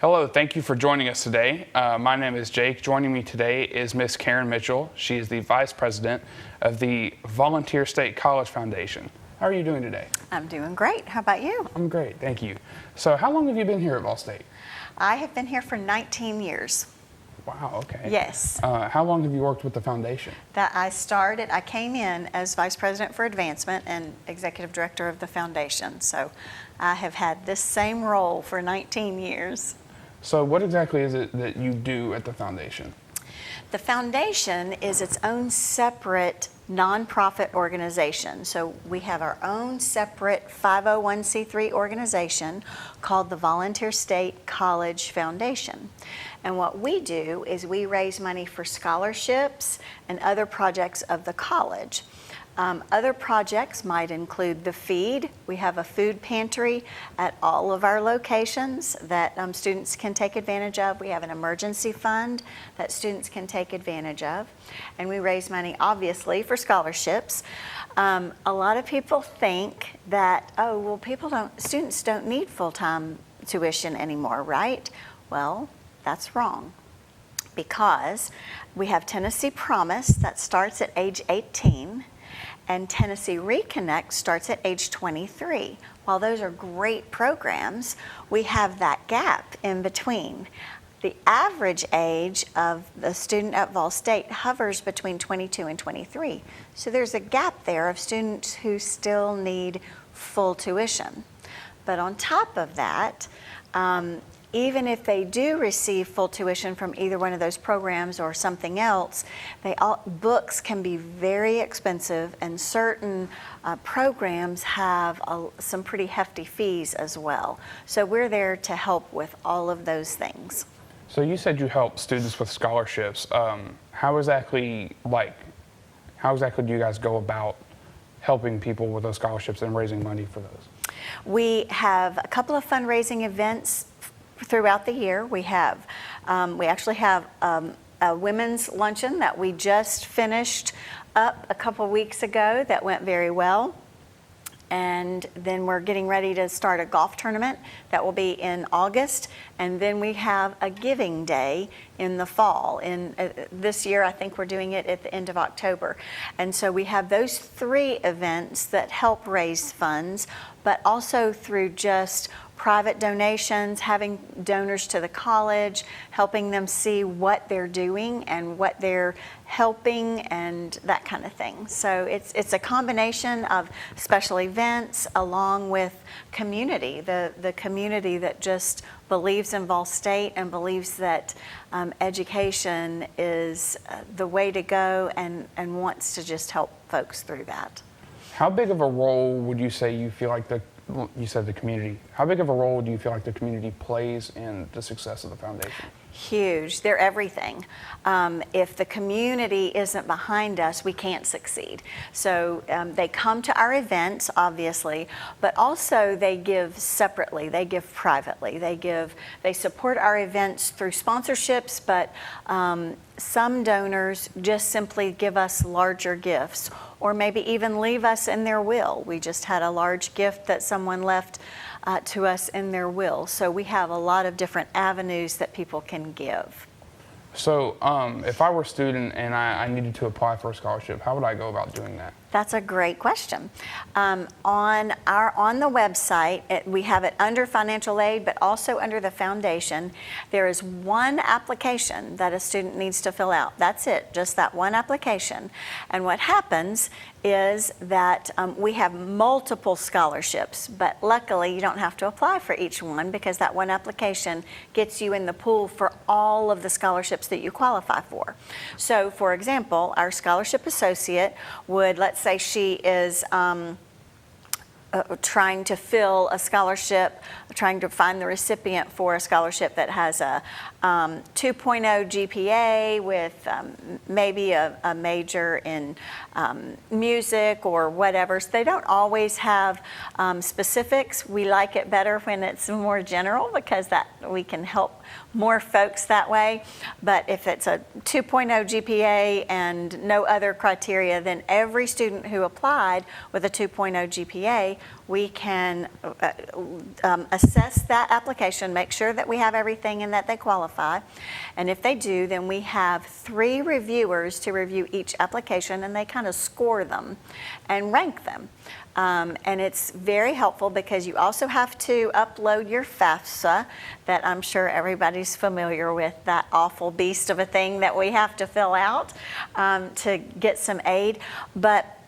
Hello, thank you for joining us today. My name is Jake. Joining me today is Miss Karen Mitchell. She is the Vice President of the Volunteer State College Foundation. How are you doing today? I'm doing great. How about you? I'm great, thank you. So how long have you been here at Vol State? I have been here for 19 years. Wow, okay. Yes. How long have you worked with the foundation? I came in as Vice President for Advancement and Executive Director of the foundation. So I have had this same role for 19 years. So what exactly is it that you do at the foundation? The foundation is its own separate nonprofit organization. So we have our own separate 501c3 organization called the Volunteer State College Foundation. And what we do is we raise money for scholarships and other projects of the college. Other projects might include the feed. We have a food pantry at all of our locations that students can take advantage of. We have an emergency fund that students can take advantage of. And we raise money, obviously, for scholarships. A lot of people think that, oh, well, students don't need full-time tuition anymore, right? Well, that's wrong, because we have Tennessee Promise that starts at age 18. And Tennessee Reconnect starts at age 23. While those are great programs, we have that gap in between. The average age of the student at Vol State hovers between 22 and 23. So there's a gap there of students who still need full tuition. But on top of that, even if they do receive full tuition from either one of those programs or something else, books can be very expensive, and certain programs have some pretty hefty fees as well. So we're there to help with all of those things. So you said you help students with scholarships. How exactly do you guys go about helping people with those scholarships and raising money for those? We have a couple of fundraising events throughout the year. We actually have a women's luncheon that we just finished up a couple weeks ago that went very well. And then we're getting ready to start a golf tournament that will be in August. And then we have a giving day in the fall. This year, I think we're doing it at the end of October. And so we have those three events that help raise funds, but also through just private donations, having donors to the college, helping them see what they're doing and what they're helping and that kind of thing. So it's a combination of special events along with community, the community that just believes in Vol State and believes that education is the way to go and wants to just help folks through that. How big of a role would you say you feel like you said the community. How big of a role do you feel like the community plays in the success of the foundation? Huge. They're everything. If the community isn't behind us, we can't succeed. So they come to our events, obviously, but also they give separately. They give privately. They support our events through sponsorships, but some donors just simply give us larger gifts, or maybe even leave us in their will. We just had a large gift that someone left to us in their will. So we have a lot of different avenues that people can give. So if I were a student and I needed to apply for a scholarship, how would I go about doing that? That's a great question. On the website, we have it under financial aid, but also under the foundation. There is one application that a student needs to fill out. That's it, just that one application. And what happens is that we have multiple scholarships, but luckily you don't have to apply for each one, because that one application gets you in the pool for all of the scholarships that you qualify for. So, for example, our scholarship associate would, let's say she is trying to fill a scholarship, trying to find the recipient for a scholarship that has a 2.0 GPA with maybe a major in music or whatever. So they don't always have specifics. We like it better when it's more general, because that we can help more folks that way. But if it's a 2.0 GPA and no other criteria, then every student who applied with a 2.0 GPA we can assess that application, make sure that we have everything and that they qualify. And if they do, then we have 3 reviewers to review each application, and they kind of score them and rank them. And it's very helpful because you also have to upload your FAFSA that I'm sure everybody's familiar with, that awful beast of a thing that we have to fill out to get some aid. But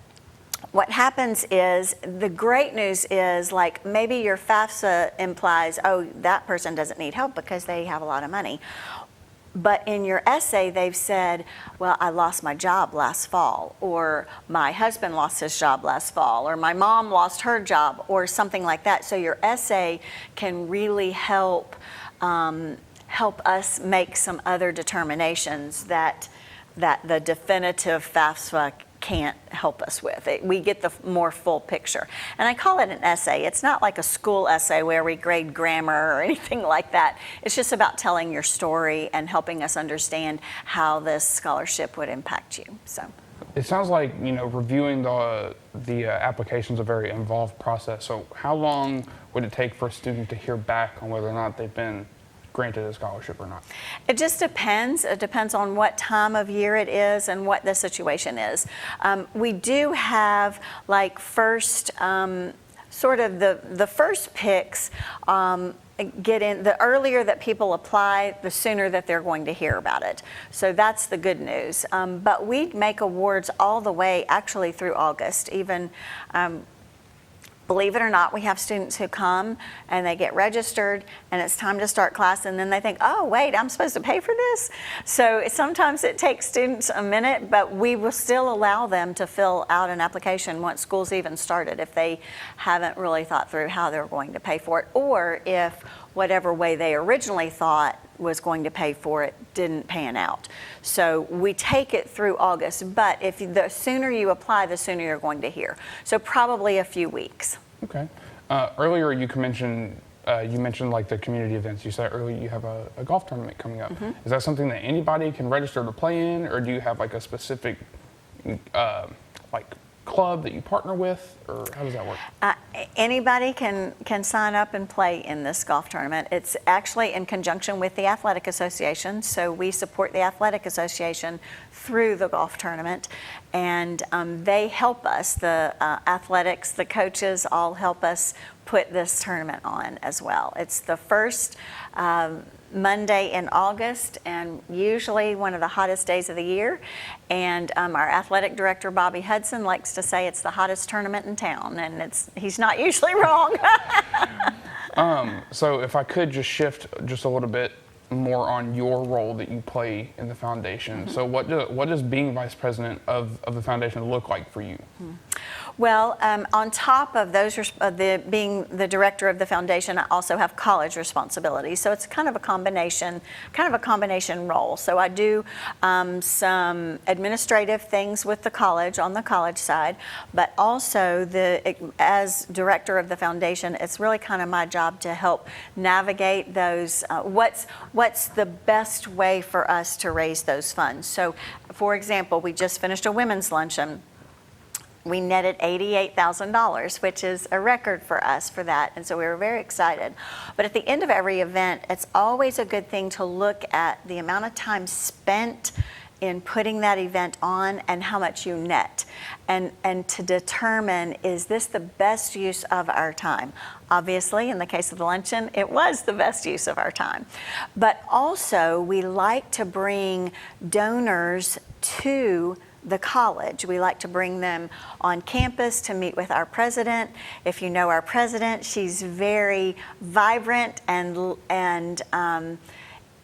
what happens is, the great news is, like, maybe your FAFSA implies, oh, that person doesn't need help because they have a lot of money. But in your essay, they've said, well, I lost my job last fall, or my husband lost his job last fall, or my mom lost her job, or something like that. So your essay can really help us make some other determinations that the definitive FAFSA can't help us with. We get the more full picture. And I call it an essay. It's not like a school essay where we grade grammar or anything like that. It's just about telling your story and helping us understand how this scholarship would impact you. So It sounds like, reviewing the application is a very involved process. So how long would it take for a student to hear back on whether or not they've been granted a scholarship or not? it just depends. It depends on what time of year it is and what the situation is. We do have like first, sort of the first picks get in. The earlier that people apply, the sooner that they're going to hear about it. So that's the good news. But we make awards all the way actually through August. Even believe it or not, we have students who come and they get registered and it's time to start class, and then they think, oh, wait, I'm supposed to pay for this? So sometimes it takes students a minute, but we will still allow them to fill out an application once school's even started if they haven't really thought through how they're going to pay for it, or if whatever way they originally thought was going to pay for it didn't pan out. So we take it through August, but the sooner you apply, the sooner you're going to hear. So probably a few weeks. Okay. Earlier you mentioned like the community events. You said earlier you have a golf tournament coming up. Mm-hmm. Is that something that anybody can register to play in, or do you have like a specific like club that you partner with, or how does that work? Anybody can sign up and play in this golf tournament. It's actually in conjunction with the Athletic Association, so we support the Athletic Association through the golf tournament, and they help us. The athletics, the coaches all help us put this tournament on as well. It's the first Monday in August, and usually one of the hottest days of the year. And our athletic director, Bobby Hudson, likes to say it's the hottest tournament in town, and he's not usually wrong. So if I could just shift just a little bit more on your role that you play in the foundation. Mm-hmm. So what does being vice president of the foundation look like for you? Mm-hmm. Well, on top of those, being the director of the foundation, I also have college responsibilities. So it's kind of a combination role. So I do some administrative things with the college on the college side, but also as director of the foundation, it's really kind of my job to help navigate those. What's the best way for us to raise those funds? So, for example, we just finished a women's luncheon. We netted $88,000, which is a record for us for that, and so we were very excited. But at the end of every event, it's always a good thing to look at the amount of time spent in putting that event on and how much you net, and to determine, is this the best use of our time? Obviously, in the case of the luncheon, it was the best use of our time. But also, we like to bring donors to the college. We like to bring them on campus to meet with our president. If you know our president, she's very vibrant and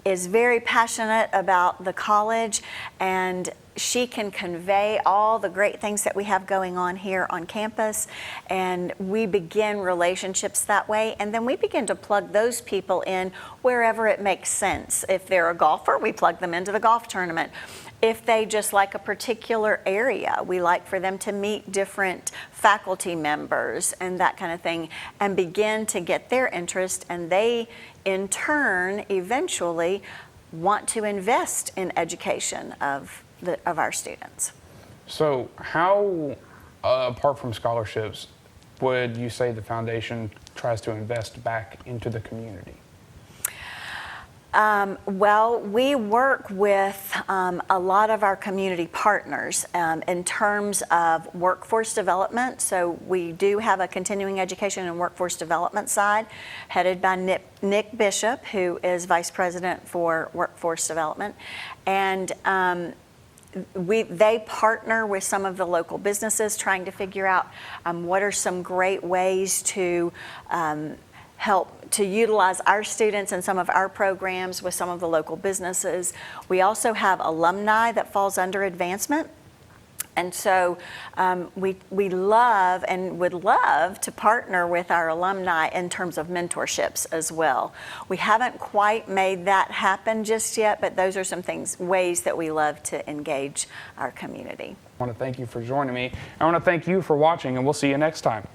is very passionate about the college, and she can convey all the great things that we have going on here on campus, and we begin relationships that way, and then we begin to plug those people in wherever it makes sense. If they're a golfer, we plug them into the golf tournament. If they just like a particular area, we like for them to meet different faculty members and that kind of thing, and begin to get their interest, and they in turn eventually want to invest in education of our students. So how, apart from scholarships, would you say the foundation tries to invest back into the community? Well, we work with a lot of our community partners in terms of workforce development. So we do have a continuing education and workforce development side headed by Nick Bishop, who is Vice President for Workforce Development. And they partner with some of the local businesses trying to figure out what are some great ways to help to utilize our students and some of our programs with some of the local businesses. We also have alumni that falls under advancement. And so we love and would love to partner with our alumni in terms of mentorships as well. We haven't quite made that happen just yet, but those are some ways that we love to engage our community. I want to thank you for joining me. I want to thank you for watching, and we'll see you next time.